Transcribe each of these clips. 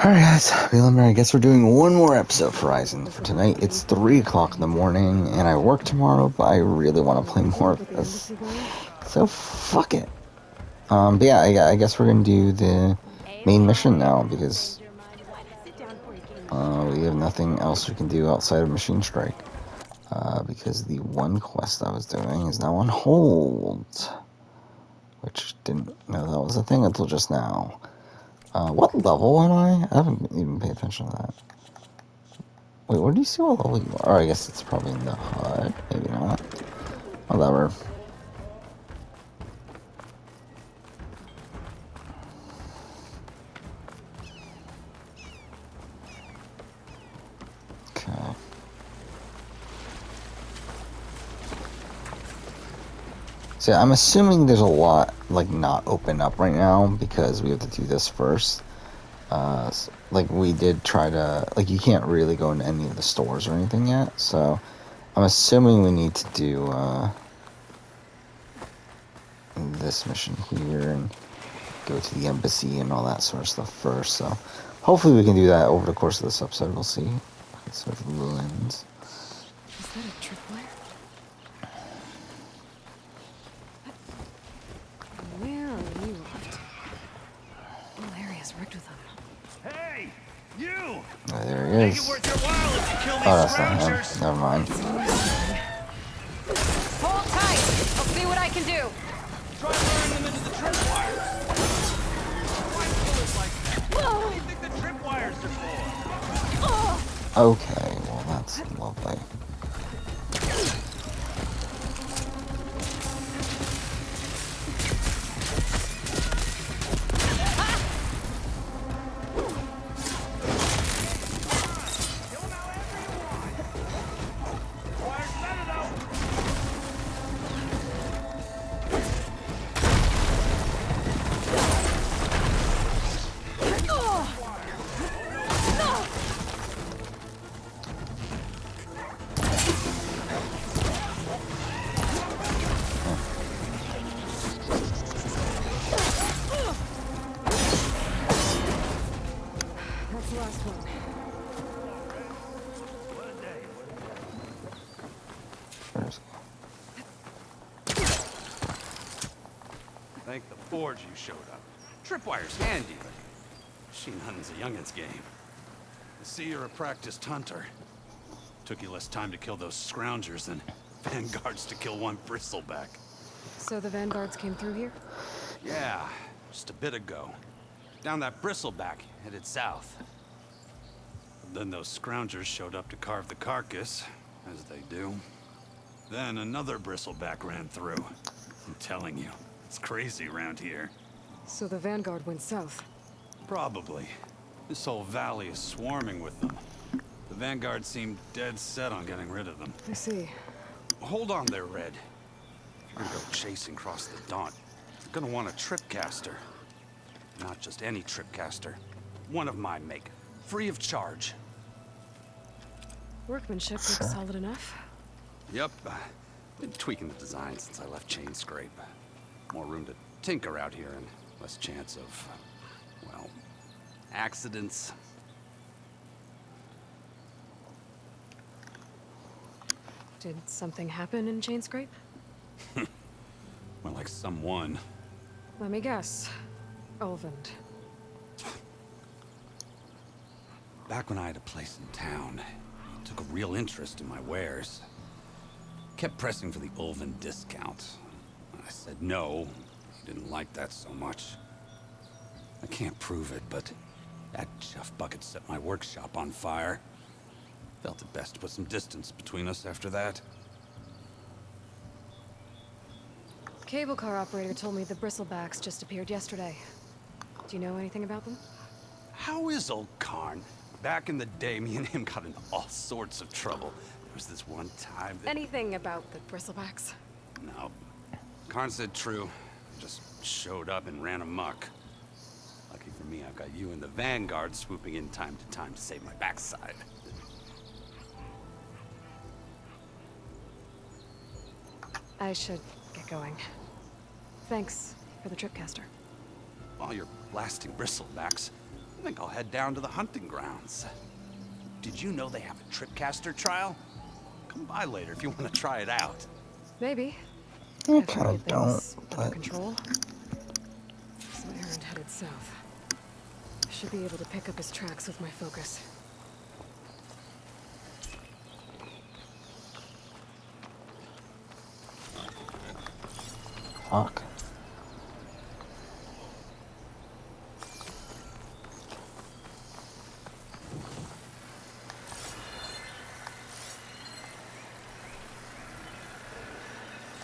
Alright guys, remember, I guess we're doing one more episode for Horizon for tonight. It's 3 o'clock in the morning, and I work tomorrow, but I really want to play more of this. So, fuck it. But yeah, I guess we're gonna do the main mission now, because we have nothing else we can do outside of Machine Strike. Because the one quest I was doing is now on hold. Which didn't know that was a thing until just now. What level am I? I haven't even paid attention to that. Wait, where do you see what level you are? Oh, I guess it's probably in the HUD. Maybe not. Whatever. Okay. So I'm assuming there's a lot, like, not open up right now because we have to do this first. Like, we did try to... Like, you can't really go into any of the stores or anything yet, so... I'm assuming we need to do, this mission here and go to the embassy and all that sort of stuff first, so... Hopefully we can do that over the course of this episode, we'll see. Sort of ruins. Is that a tripwire? Where are we locked? Whole area's rigged with them. Hey, you! Oh, there he Make is. it worth your while if you kill these Oh, that's not him. scroungers. Never mind. Hold tight! I'll see what I can do! Try luring them into the tripwires. Why bullets like that? What do you think the tripwires are for? Okay, well that's lovely. Wires better though. That's the last one. Where's... Thank the forge you showed up. Tripwire's handy, but machine hunting's a youngin's game. I see you're a practiced hunter. Took you less time to kill those scroungers than vanguards to kill one bristleback. So the vanguards came through here? Yeah, just a bit ago. Down that bristleback, headed south. Then those scroungers showed up to carve the carcass, as they do. Then another bristleback ran through. I'm telling you, it's crazy around here. So the vanguard went south. Probably. This whole valley is swarming with them. The vanguard seemed dead set on getting rid of them. I see. Hold on there, Red. If you're gonna go chasing across the Daunt, you're gonna want a tripcaster. Not just any tripcaster. One of my make. Free of charge. Workmanship looks solid enough. Yep. Been tweaking the design since I left Chain Scrape. More room to tinker out here and less chance of, well, accidents. Did something happen in Chain Scrape? Well, like someone. Let me guess. Olvend. Back when I had a place in town, he took a real interest in my wares. Kept pressing for the Ulven discount. I said no. He didn't like that so much. I can't prove it, but that chuff bucket set my workshop on fire. Felt it best to put some distance between us after that. Cable car operator told me the bristlebacks just appeared yesterday. Do you know anything about them? How is old Karn? Back in the day, me and him got into all sorts of trouble. There was this one time that... Anything about the bristlebacks? No. Karn said true. Just showed up and ran amok. Lucky for me, I've got you and the Vanguard swooping in time to save my backside. I should get going. Thanks for the tripcaster. While you're blasting bristlebacks, I think I'll head down to the hunting grounds. Did you know they have a tripcaster trial? Come by later if you want to try it out. Maybe. I If we kind get of don't, things under but control. So Aaron headed south. I should be able to pick up his tracks with my focus. fuck.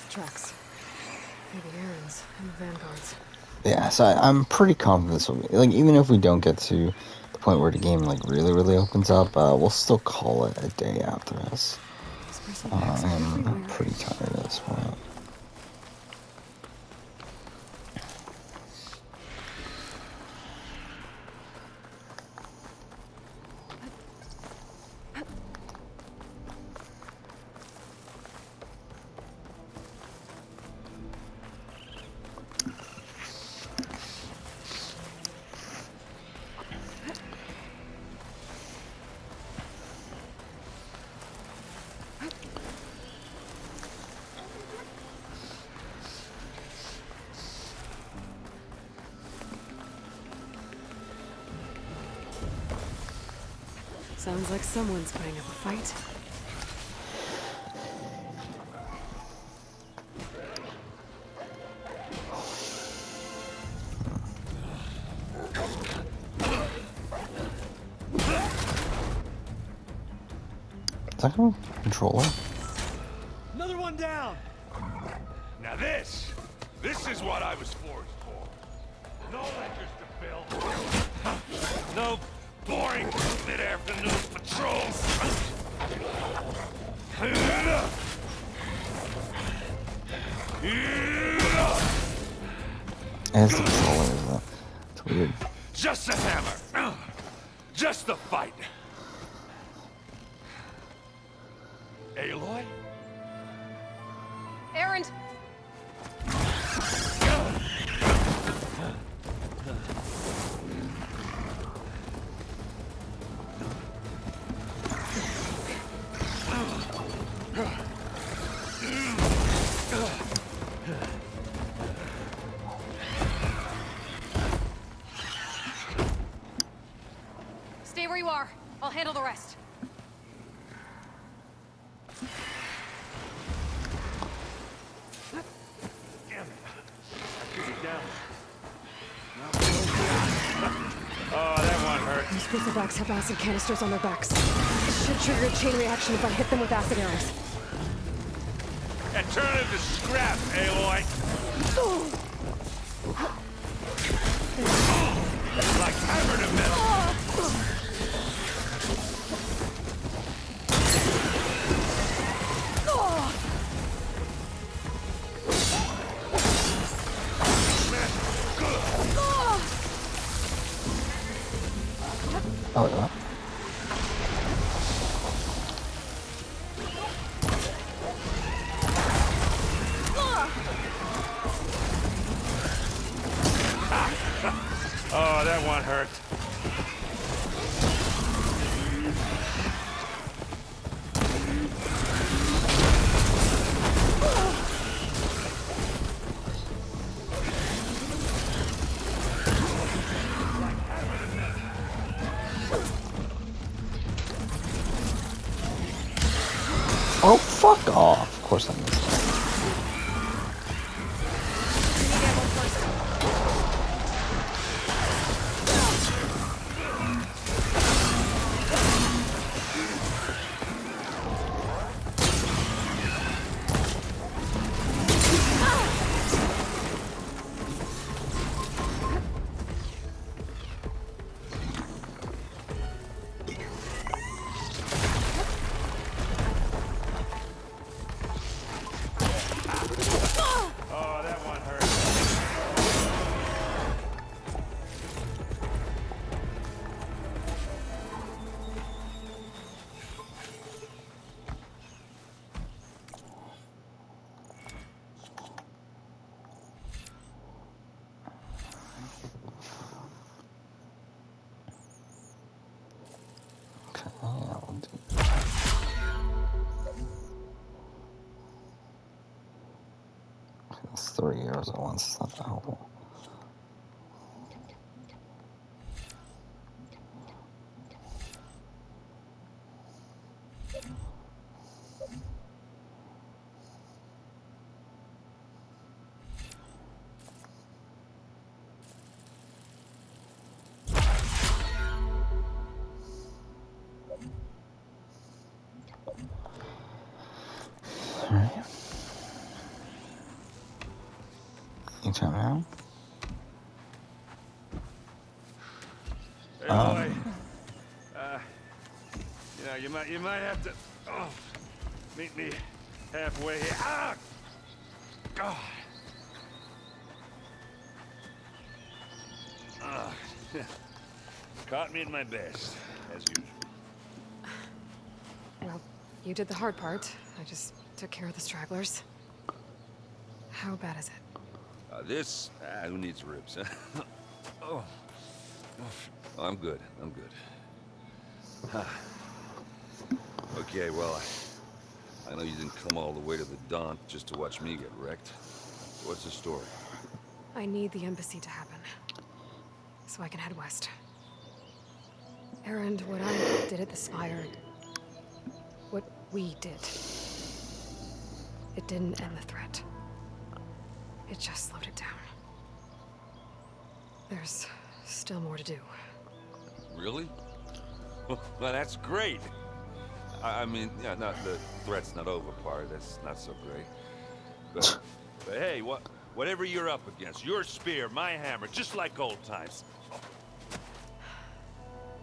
Tracks. Maybe Aaron's and the Vanguard's. Yeah, so I'm pretty confident this will be, like, even if we don't get to the point where the game, like, really opens up, we'll still call it a day after this. These bristlebacks are I'm everywhere. pretty tired at this point. Sounds like someone's putting up a fight. Is that a controller? Another one down! Now this is what I was forged for. No ledgers to fill. No boring mid-afternoon patrols. It's the controller, isn't it? It's weird. Just a hammer. Just the fight. Aloy? Aaron! Stay where you are. I'll handle the rest. Oh, that one hurt. These bristlebacks have acid canisters on their backs. It should trigger a chain reaction if I hit them with acid arrows. And turn it to scrap, Aloy. Like hammer to metal. Oh, yeah. Oh, that one hurt. Oh, fuck off. Of course I missed that. 3 years at once. It's not that helpful. Alright. Anytime now. Hey, boy. You might have to meet me halfway here. Ah! God. Ah. Caught me in my best, as usual. Well, you did the hard part. I just took care of the stragglers. How bad is it? Who needs ribs, huh? Oh. I'm good. I'm good. Huh. Okay, well, I know you didn't come all the way to the Don just to watch me get wrecked. What's the story? I need the embassy to happen, so I can head west. Erend, what I did at the Spire, what we did, it didn't end the threat. It just slowed it down. There's still more to do. Really? Well, that's great. I mean, yeah, not the threat's not over part. That's not so great. But hey, whatever you're up against, your spear, my hammer, just like old times.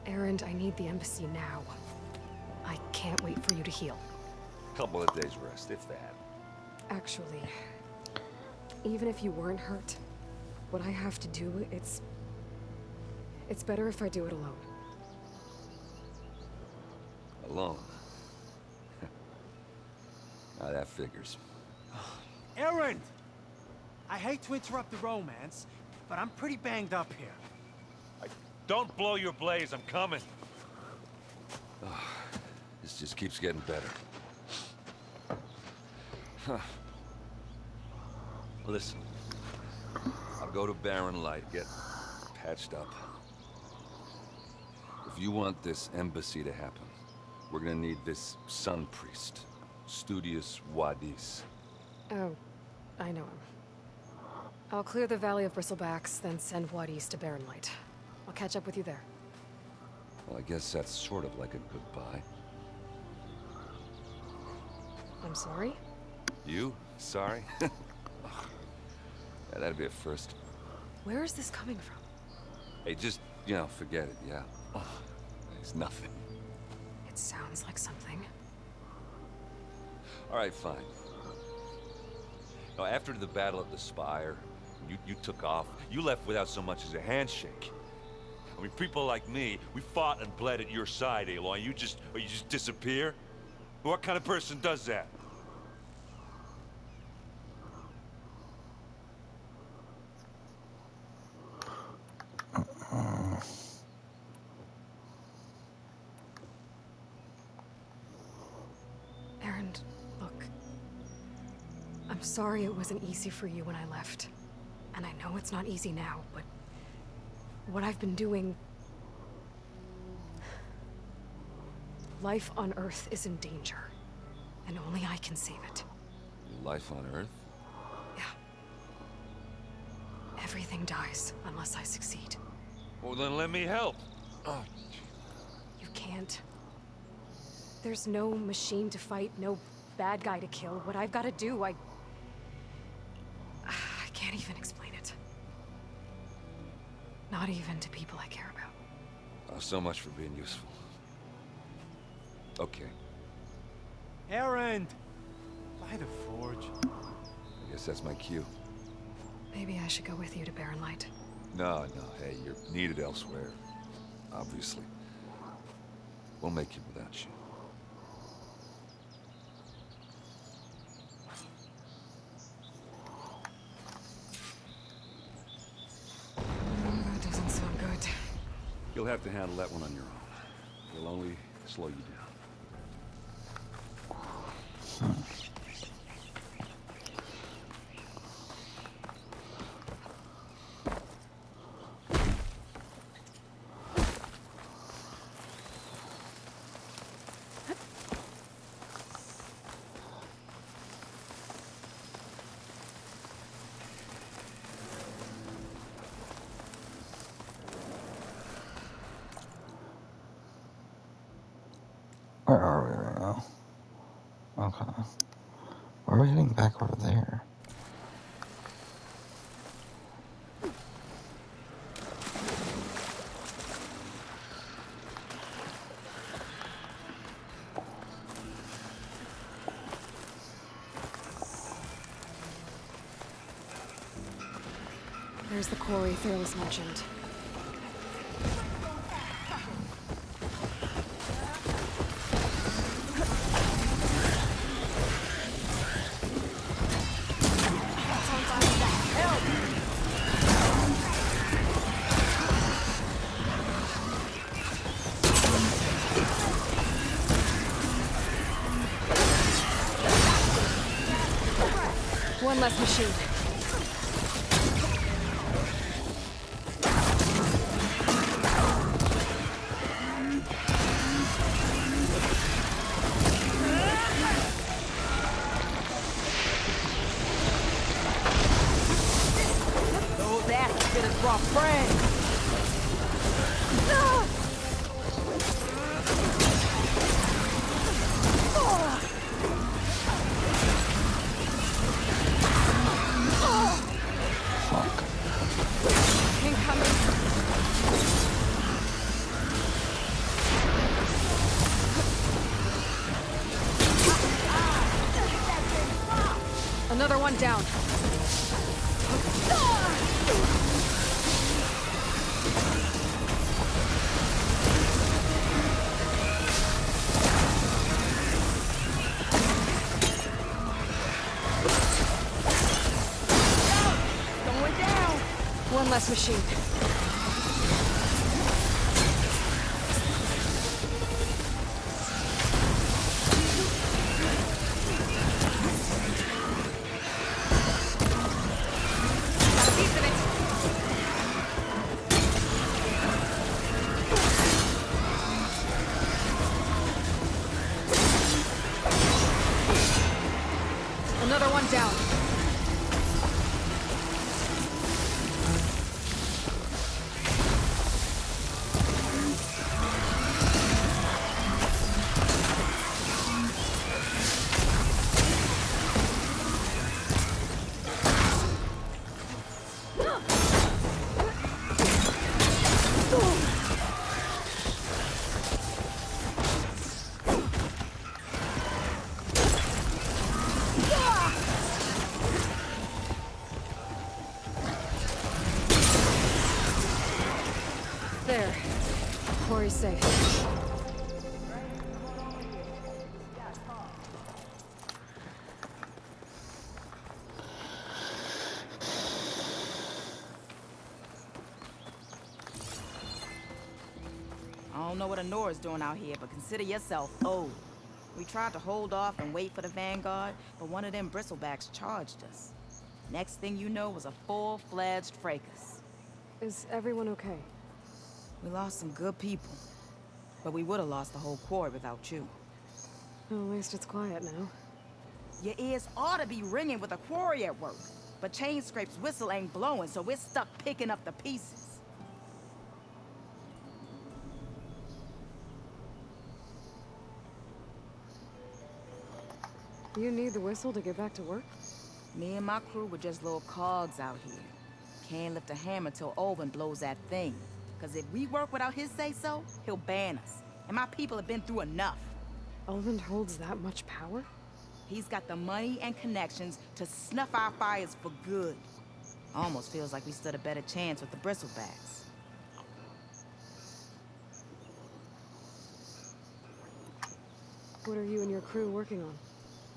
Erend, I need the embassy now. I can't wait for you to heal. Couple of days rest, if that. Actually, even if you weren't hurt, what I have to do, it's better if I do it alone. Alone. Now that figures. Erend! I hate to interrupt the romance, but I'm pretty banged up here. Don't blow your blaze, I'm coming. This just keeps getting better. Huh. Listen, I'll go to Barren Light, get patched up. If you want this embassy to happen, we're gonna need this sun priest, Studious Wadis. Oh, I know him. I'll clear the Valley of Bristlebacks, then send Wadis to Barren Light. I'll catch up with you there. Well, I guess that's sort of like a goodbye. I'm sorry? You? Sorry? Yeah, that'd be a first. Where is this coming from? Hey, just, forget it, yeah. It's nothing. It sounds like something. All right, fine. Now, after the battle at the Spire, you took off. You left without so much as a handshake. I mean, people like me, we fought and bled at your side, Aloy. You just disappear? What kind of person does that? Erend, look. I'm sorry it wasn't easy for you when I left. And I know it's not easy now, but what I've been doing... Life on Earth is in danger, and only I can save it. Life on Earth? Yeah. Everything dies unless I succeed. Well, then let me help. Oh, You can't. There's no machine to fight, no bad guy to kill. What I've got to do, I can't even explain it. Not even to people I care about. oh, so much for being useful. Okay, Erend! By the forge. I guess that's my cue. Maybe I should go with you to Barren Light. No, hey, you're needed elsewhere. Obviously. We'll make it without you. That doesn't sound good. You'll have to handle that one on your own. It'll only slow you down. Where are we right now? Okay. Why are we heading back over there? There's the quarry Fearless mentioned. One less machine. Those asses get us brought friends. Fuck. Incoming. Another one down. Going down. One less machine. Got a piece of it. Another one down. There. Quarry's safe. I don't know what Honora's doing out here, but consider yourself old. We tried to hold off and wait for the Vanguard, but one of them bristlebacks charged us. Next thing you know was a full-fledged fracas. Is everyone okay? We lost some good people, but we would have lost the whole quarry without you. Well, at least it's quiet now. Your ears ought to be ringing with a quarry at work, but Chain Scrape's whistle ain't blowing, so we're stuck picking up the pieces. You need the whistle to get back to work? Me and my crew were just little cogs out here. Can't lift a hammer till Olvin blows that thing. Cause if we work without his say-so, he'll ban us. And my people have been through enough. Elvin holds that much power? He's got the money and connections to snuff our fires for good. Almost feels like we stood a better chance with the bristlebacks. What are you and your crew working on?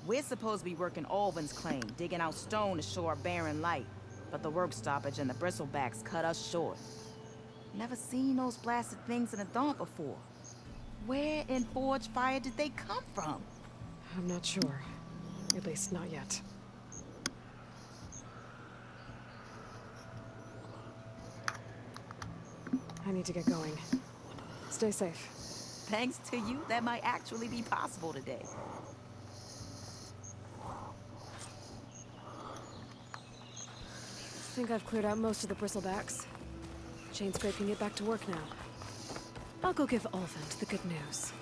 We're supposed to be working Olvin's claim, digging out stone to show our barren light. But the work stoppage and the bristlebacks cut us short. Never seen those blasted things in a dawn before. Where in Forge Fire did they come from? I'm not sure. At least not yet. I need to get going. Stay safe. Thanks to you, that might actually be possible today. I think I've cleared out most of the bristlebacks. Chain Scrape can get back to work now. I'll go give Olvin the good news.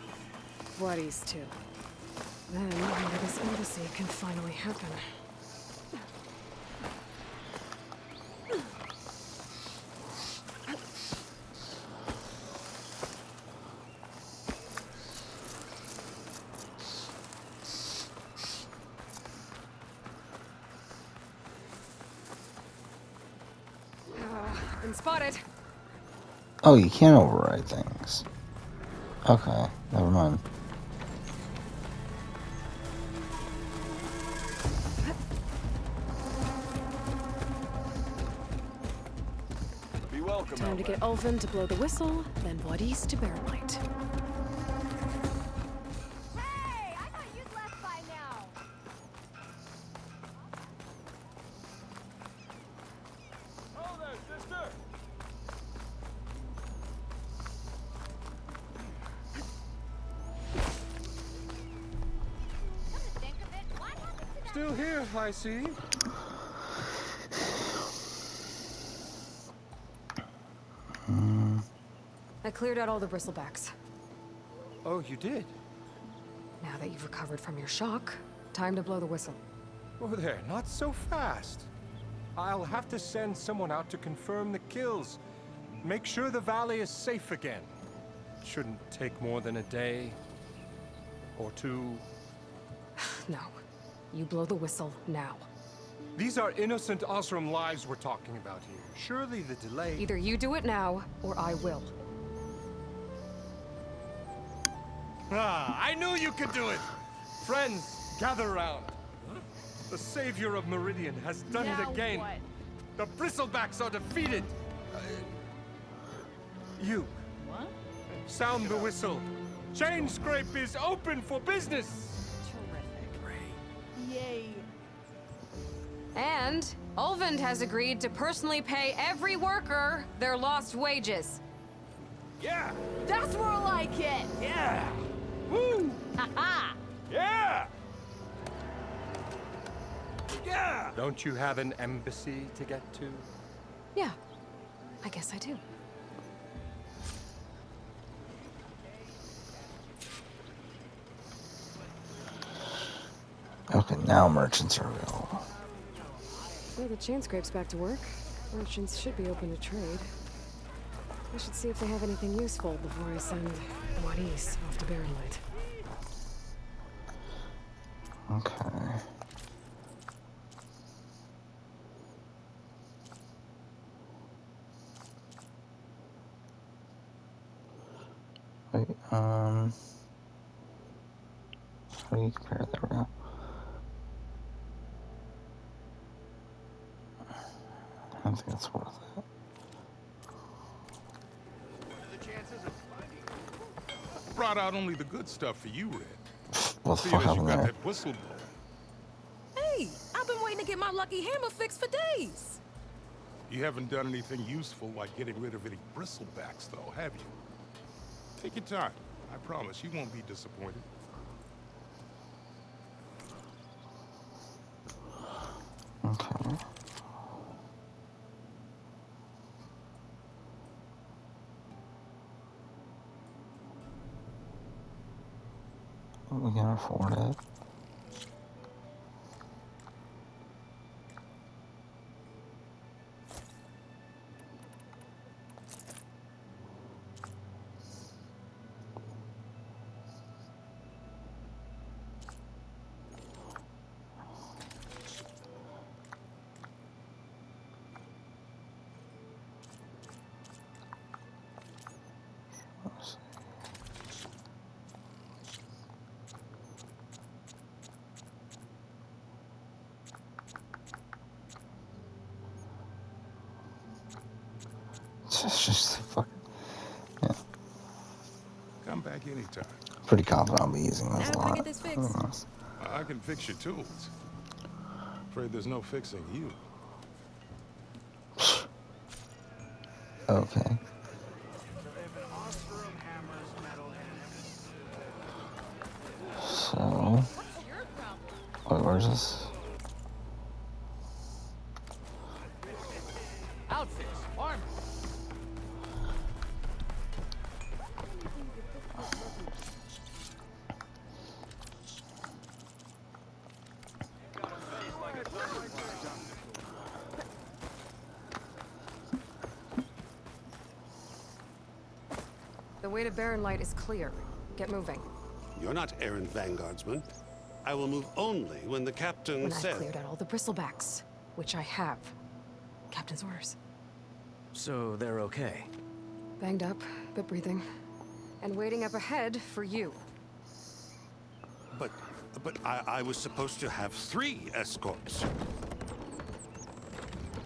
Buddies, too. Then maybe this embassy can finally happen. Been spotted. Oh, you can't override things. Okay, never mind. Be welcome. Time to get Ulvin to blow the whistle, then Wadis to bear light. Hey! I thought you'd left by now! Oh there, sister. Come to think of it, what happened to that? Still here, I see. I cleared out all the bristlebacks. Oh, you did? Now that you've recovered from your shock, time to blow the whistle. Oh, there, not so fast. I'll have to send someone out to confirm the kills. Make sure the valley is safe again. Shouldn't take more than a day. Or two. No. You blow the whistle now. These are innocent Osram lives we're talking about here. Surely the delay... Either you do it now, or I will. Ah, I knew you could do it! Friends, gather round. The savior of Meridian has done it again. What? The bristlebacks are defeated. You. What? Sound the whistle. Chain Scrape is open for business. Terrific. Yay. And Ulvin has agreed to personally pay every worker their lost wages. Yeah. That's more like it! Yeah. Woo. Ha-ha! Yeah. Yeah. Don't you have an embassy to get to? Yeah, I guess I do. Okay, now merchants are available. Well, the chain scrape's back to work. Merchants should be open to trade. I should see if they have anything useful before I send Wadis off to Barren Light. Okay. Wait, how do you compare that right now? I don't think that's worth it. Brought out only the good stuff for you, Red. What the Seeing fuck as you happened got there? that whistle blown. Hey, I've been waiting to get my lucky hammer fixed for days. You haven't done anything useful like getting rid of any bristlebacks, though, have you? Take your time. I promise you won't be disappointed. Okay. We can afford it. It's just fucking, yeah. Come back anytime. Pretty confident I'll be using this a How do I lot. get this fixed? Yes. I can fix your tools. Afraid there's no fixing you. Okay. So, wait, where's this? Outfits, armor. The way to Barren Light is clear. Get moving. You're not errand vanguardsman. I will move only when the captain When says... I've cleared out all the bristlebacks, which I have. Captain's orders. So they're okay? Banged up, but breathing. And waiting up ahead for you. But I was supposed to have 3 escorts.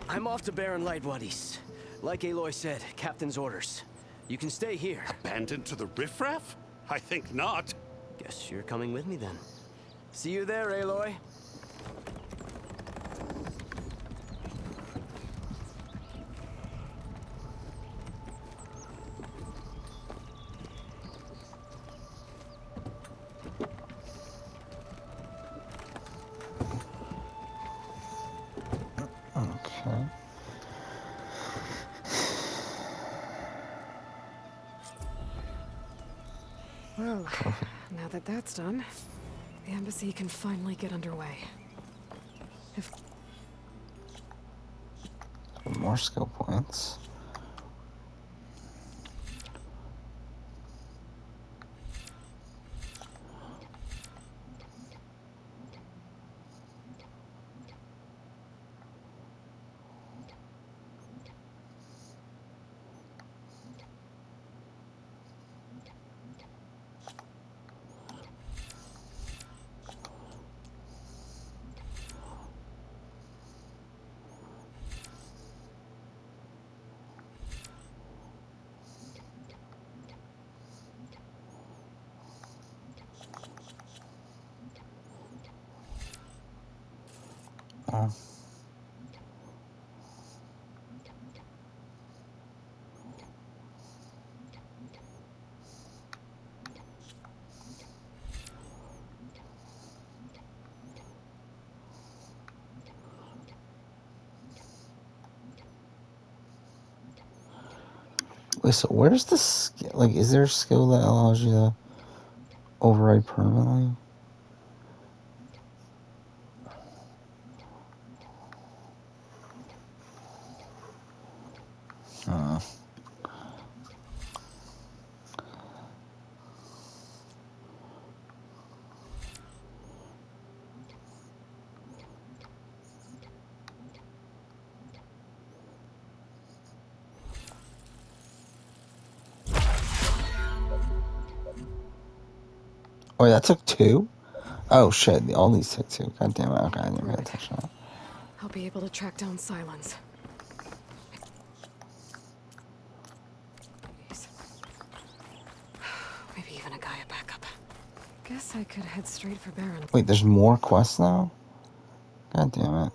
I'm off to Barren Light, Wadis. Like Aloy said, Captain's orders. You can stay here. Abandoned to the riffraff? I think not. Guess you're coming with me then. See you there, Aloy. Okay. Well, now that that's done, the embassy can finally get underway. If More skill points. Oh. Wait, so where's the skill? Like, is there a skill that allows you to override permanently? Oh, that took 2? Oh shit, all these took 2. God damn it. Okay, I didn't pay attention to that. I'll be able to track down Silence. Jeez. Maybe even a Gaia backup. Guess I could head straight for Baron. Wait, there's more quests now? God damn it.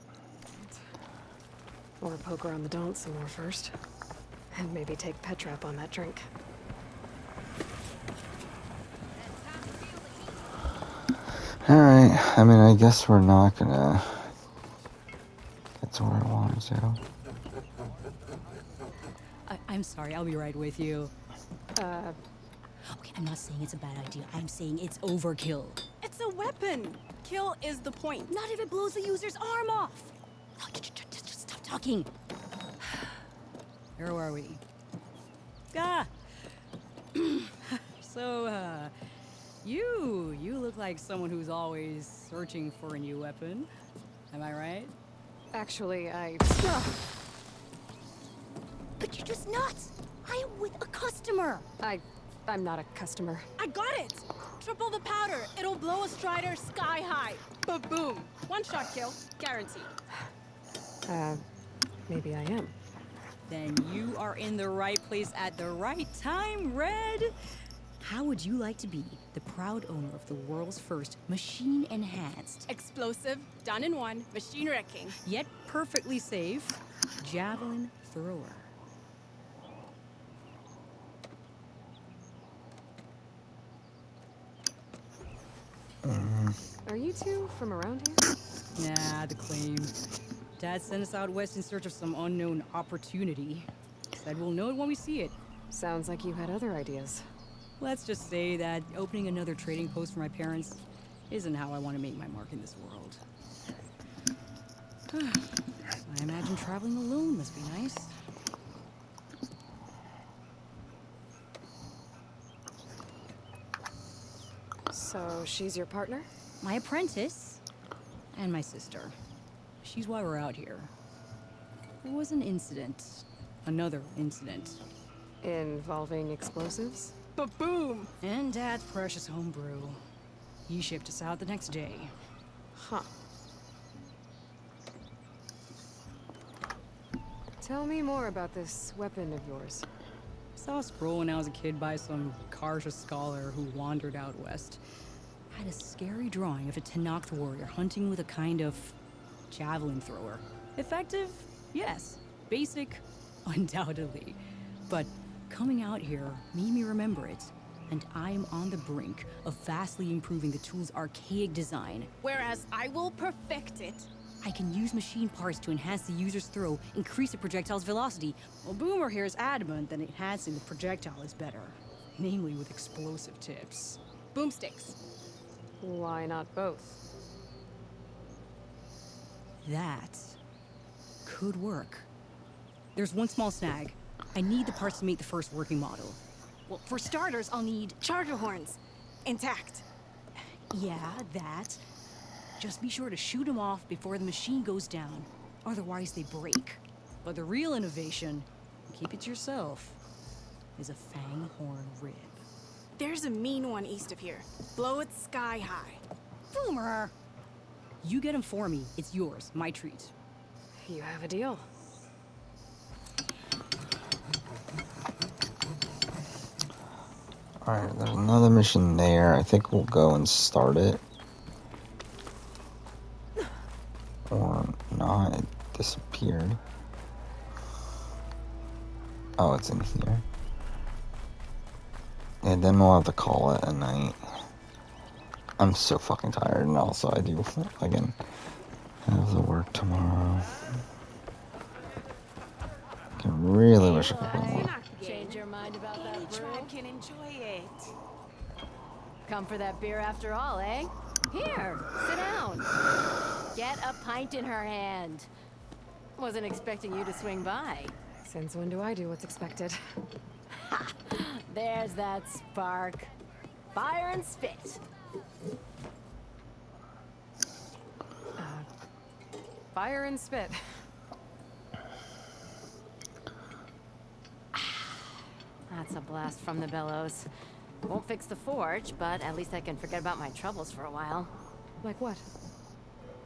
Or poke around the Daunt some more first. And maybe take Petra up on that drink. Alright, I mean, I guess we're not gonna get to where I wanted to. I'm sorry, I'll be right with you. Okay, I'm not saying it's a bad idea. I'm saying it's overkill. It's a weapon! Kill is the point. Not if it blows the user's arm off. No, just stop talking. Where are we? Ah! So, you look like someone who's always searching for a new weapon. Am I right? Actually, But you're just nuts. I am with a customer. I'm not a customer. I got it! Triple the powder. It'll blow a Strider sky high. Ba-boom. One-shot kill. Guaranteed. Maybe I am. Then you are in the right place at the right time, Red. How would you like to be the proud owner of the world's first machine-enhanced, explosive, done in one, machine wrecking, yet perfectly safe, javelin thrower? Are you two from around here? Nah, the claim. Dad sent us out west in search of some unknown opportunity. Said we'll know it when we see it. Sounds like you had other ideas. Let's just say that opening another trading post for my parents isn't how I want to make my mark in this world. I imagine traveling alone must be nice. So she's your partner? My apprentice and my sister. She's why we're out here. There was an incident. Another incident. Involving explosives? Ba-boom! And Dad's precious homebrew. He shipped us out the next day. Huh. Tell me more about this weapon of yours. Saw a scroll when I was a kid by some Karja scholar who wandered out west. Had a scary drawing of a Tenakth warrior hunting with a kind of javelin thrower. Effective? Yes. Basic? Undoubtedly. But coming out here made me remember it. And I'm on the brink of vastly improving the tool's archaic design. Whereas I will perfect it. I can use machine parts to enhance the user's throw, increase the projectile's velocity. Well, Boomer here is adamant that enhancing the projectile is better. Namely with explosive tips. Boomsticks. Why not both? That could work. There's one small snag. I need the parts to make the first working model. Well, for starters, I'll need charger horns. Intact. Yeah, that. Just be sure to shoot them off before the machine goes down. Otherwise, they break. But the real innovation, keep it to yourself, is a fang horn rib. There's a mean one east of here. Blow it sky high. Boomer! You get him for me. It's yours. My treat. You have a deal. Alright, there's another mission there. I think we'll go and start it. Or not. It disappeared. Oh, it's in here. And then we'll have to call it a night. I'm so fucking tired, and also I do again have to work tomorrow. I really wish I could play more. Change your mind about that brew? Can enjoy it. Come for that beer after all, eh? Here, sit down. Get a pint in her hand. Wasn't expecting you to swing by. Since when do I do what's expected? Ha! There's that spark. Fire and spit. Fire and spit. That's a blast from the bellows. Won't fix the forge, but at least I can forget about my troubles for a while. Like what?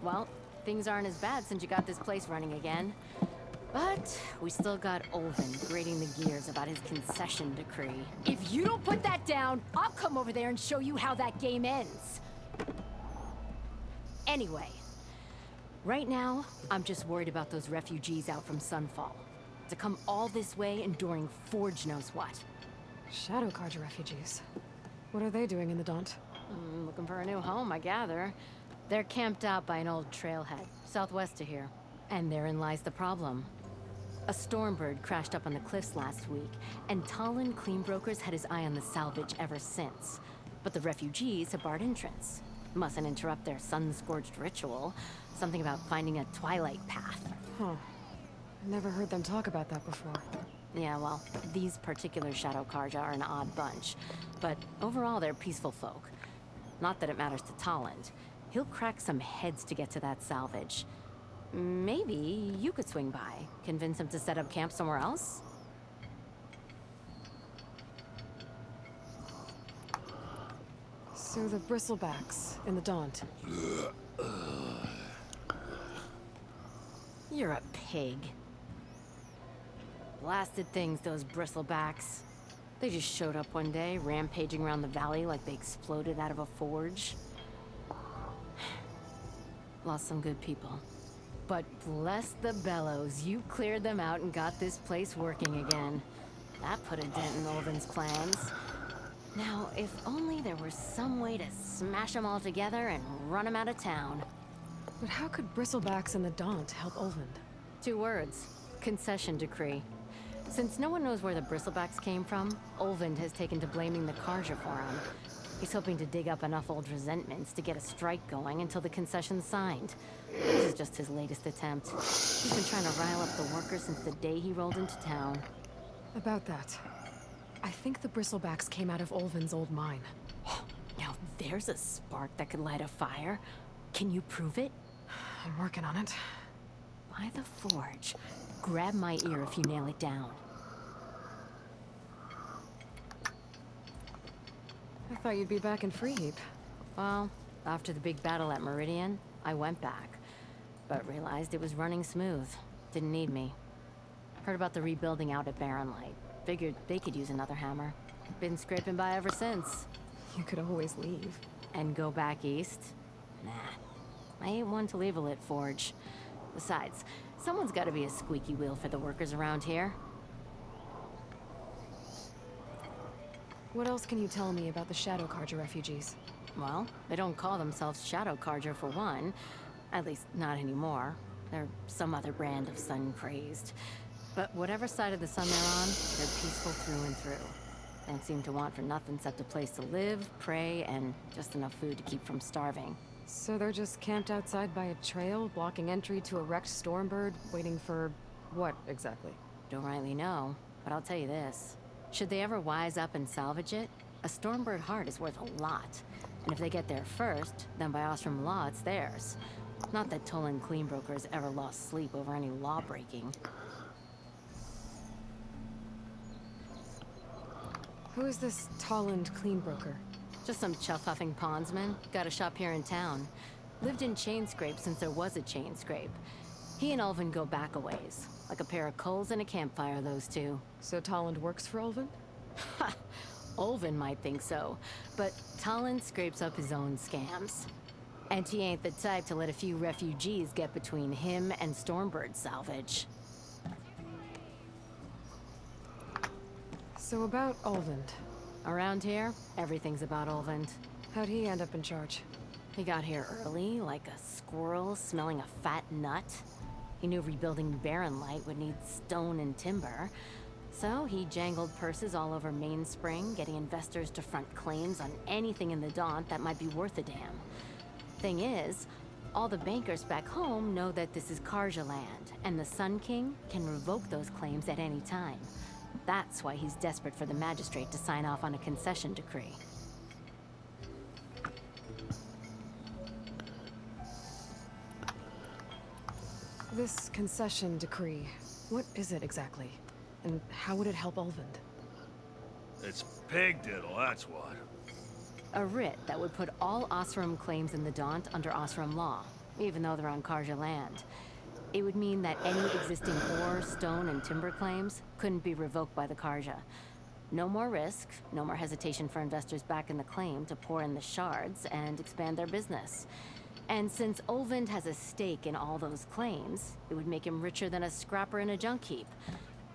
Well, things aren't as bad since you got this place running again. But we still got Olvin grating the gears about his concession decree. If you don't put that down, I'll come over there and show you how that game ends. Anyway, right now, I'm just worried about those refugees out from Sunfall. To come all this way enduring Forge knows what. Shadow Karja refugees. What are they doing in the Daunt? Looking for a new home, I gather. They're camped out by an old trailhead, southwest of here. And therein lies the problem. A Stormbird crashed up on the cliffs last week, and Talon Cleanbrokers had his eye on the salvage ever since. But the refugees have barred entrance. Mustn't interrupt their sun-scorched ritual. Something about finding a twilight path. Huh. Never heard them talk about that before. Yeah, well, these particular Shadow Karja are an odd bunch. But overall, they're peaceful folk. Not that it matters to Talland. He'll crack some heads to get to that salvage. Maybe you could swing by, convince him to set up camp somewhere else? So the bristlebacks in the Daunt. You're a pig. Blasted things, those bristlebacks. They just showed up one day, rampaging around the valley like they exploded out of a forge. Lost some good people. But bless the bellows, you cleared them out and got this place working again. That put a dent in Olvin's plans. Now, if only there were some way to smash them all together and run them out of town. But how could bristlebacks in the Daunt help Olvind? 2 words. Concession decree. Since no one knows where the bristlebacks came from, Olvind has taken to blaming the Karja for them. He's hoping to dig up enough old resentments to get a strike going until the concession's signed. This is just his latest attempt. He's been trying to rile up the workers since the day he rolled into town. About that, I think the bristlebacks came out of Olvin's old mine. Now there's a spark that could light a fire. Can you prove it? I'm working on it. By the forge. Grab my ear if you nail it down. I thought you'd be back in Freeheap. Well, after the big battle at Meridian, I went back. But realized it was running smooth. Didn't need me. Heard about the rebuilding out at Barren Light. Figured they could use another hammer. Been scraping by ever since. You could always leave. And go back east? Nah. I ain't one to leave a lit forge. Besides, someone's gotta be a squeaky wheel for the workers around here. What else can you tell me about the Shadow Carja refugees? Well, they don't call themselves Shadow Carja for one. At least, not anymore. They're some other brand of sun-crazed. But whatever side of the sun they're on, they're peaceful through and through. Don't seem to want for nothing except a place to live, pray, and just enough food to keep from starving. So they're just camped outside by a trail, blocking entry to a wrecked Stormbird, waiting for... what, exactly? Don't rightly know, but I'll tell you this. Should they ever wise up and salvage it, a Stormbird heart is worth a lot. And if they get there first, then by Ostrom law, it's theirs. Not that Tolan Cleanbroker ever lost sleep over any law breaking. Who is this Tolland Cleanbroker? Just some chuff-huffing pondsman. Got a shop here in town. Lived in Chainscrape since there was a Chainscrape. He and Ulvin go back a ways. Like a pair of coals and a campfire, those two. So Tolland works for Ulvin? Ha! Ulvin might think so, but Tolland scrapes up his own scams. And he ain't the type to let a few refugees get between him and Stormbird salvage. So about Ulvin. Around here, everything's about Ulvin. How'd he end up in charge? He got here early, like a squirrel smelling a fat nut. He knew rebuilding Barren Light would need stone and timber. So he jangled purses all over Mainspring, getting investors to front claims on anything in the Daunt that might be worth a damn. Thing is, all the bankers back home know that this is Carja land, and the Sun King can revoke those claims at any time. That's why he's desperate for the magistrate to sign off on a concession decree. This concession decree, what is it exactly? And how would it help Ulvin? It's pig diddle, that's what. A writ that would put all Osram claims in the Daunt under Osram law, even though they're on Carja land. It would mean that any existing ore, stone, and timber claims couldn't be revoked by the Carja. No more risk, no more hesitation for investors back in the claim to pour in the shards and expand their business. And since Ulvin has a stake in all those claims, it would make him richer than a scrapper in a junk heap.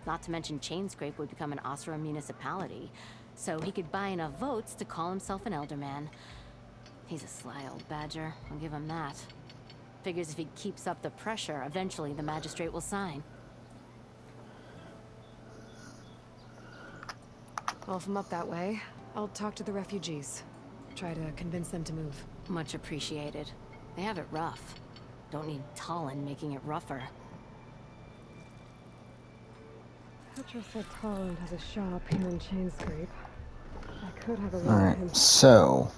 Not to mention Chainscrape would become an Osram municipality, so he could buy enough votes to call himself an elderman. He's a sly old badger, I'll give him that. Figures if he keeps up the pressure, eventually the magistrate will sign. Well, if I'm up that way, I'll talk to the refugees. Try to convince them to move. Much appreciated. They have it rough. Don't need Tolland making it rougher. Petra said Tolland has a shop here in Chainscrape. I could have a look at him. Alright, so...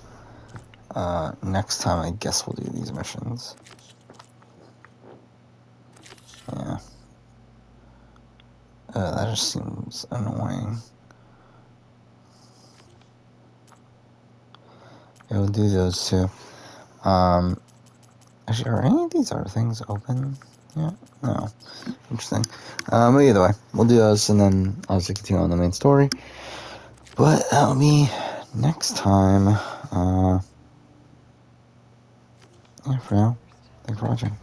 next time I guess we'll do these missions. Yeah. That just seems annoying. Yeah, we'll do those two. Actually, are any of these other things open? Yeah, no. Interesting. But either way, we'll do those and then obviously continue on the main story. But that'll be next time. Yeah, for now, thanks for watching.